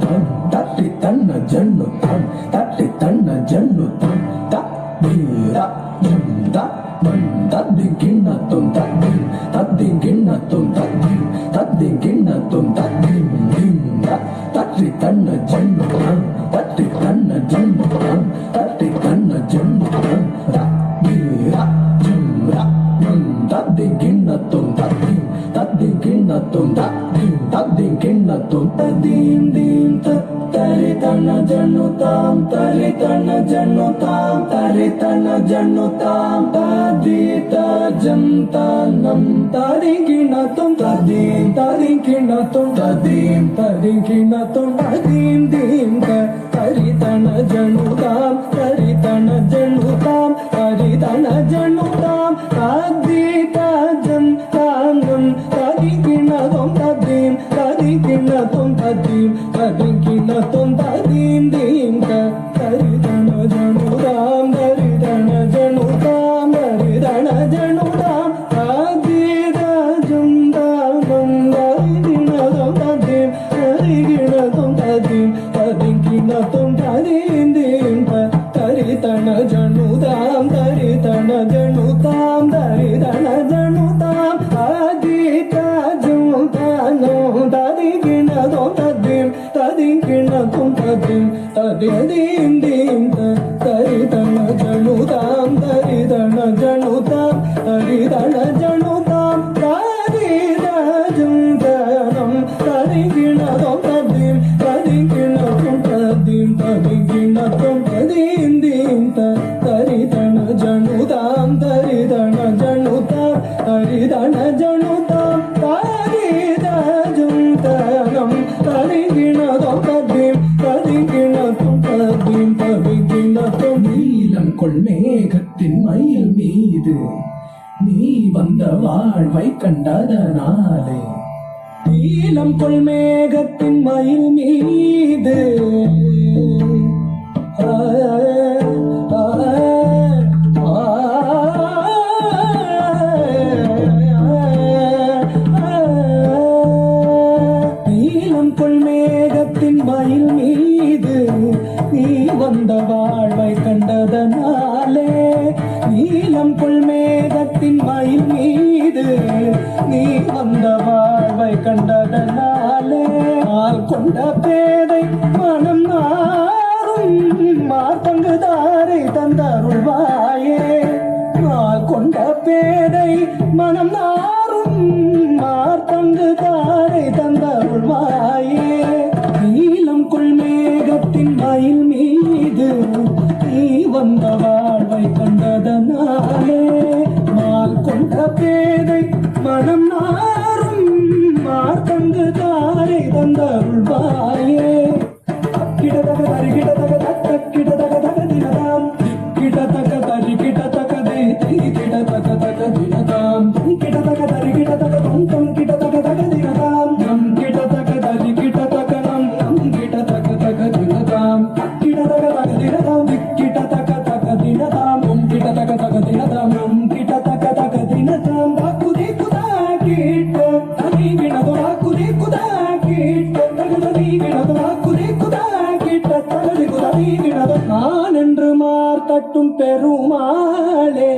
tam tatti tanna jannu tam tatti tanna jannu tam ta dira janda man tadinginna tum tadinginna tum tadinginna tum tadinginna tatti tanna jannu tam tatti tanna jannu tam tatti tanna jannu tam ta dira janda man tadinginna tum tadinginna tum tadinginna tum tadim dim tari tanna jannu tam tari tanna jannu tam tari tanna jannu tam tadita janta nam tadinginna tum tadinginna tum tadinginna tum tadim dim tari tanna jannu tam tari tanna jannu tam tari tanna jannu tam tadita janta nam tadinginna tum tadinginna tum tadinginna tum tadim dim tari tanna jannu tam tari tanna jannu tam tari tanna jannu tam tadita janta nam tadinginna tum tadinginna tum tadinginna tum tadim dim tari tanna jannu tam tari tanna jannu tam tari tanna jannu tam tadita janta nam tadinginna tum tadinginna tum tadim dim tari tanna jannu tam tari tanna jannu tam tari tanna jannu tam tadita janta nam tadinginna tum tadinginna tum tadinginna tum tadim dim tari tanna jannu tam tari tanna jannu tam tari tanna jannu tam tadita janta nam tadinginna tum tadinginna tum tadinginna tum நீலம் கொள் மேகத்தின் மயில் மீது நீ வந்த வாழ்வை கண்டதனாலே நீலம் கொள் மேகத்தின் மயில் மீது நீலம் கொள் மேகத்தின் மயில் மீது நீ வந்த வாழ்வை கண்டதனாலே நீலம் கொள் மேகத்தின் மயில் மீது நீ வந்த வாழ்வை கண்டதனாலே ஆள் கொண்ட பேதை மனம் நாரும் மார்பங்கு தாரை தந்தருள்வாயே ஆள் கொண்ட பேதை மனம் நாரும் மார்பங்கு தாரை தந்தருள்வாயே நீலம் கொள் மேகத்தின் மயில் மீது நீ வந்த வாழ்வை கண்டதனாலே மால் கொண்ட பேதை மனம் நாரும் மார்பங்கு தாரை தந்தருள்வாயே கிடதக தரி கிடதக தக்க கிடதக தக தினதாம் கிடதக தரி கிடதக தை கிடதக தக தினதாம் கிடதக தரி கிடதக தொம் கிடதக தக தினதாம் நம் கிடதக தரி கிடதக நம் கிடதக தக தினதாம் கிடதக தக தினதாம் கிடதக தக தினதாம் நம் கிடதக தக தினதாம் நம் கிடதக தக தினதாம் குதி குதா கிட்ட தனி கிணதோ குதி குதா கிட்ட தகதி கிணதோ குதி குதா கிட்ட தகதி குதி கிணதோ நான் என்று மார்த்தட்டும் பெருமாளே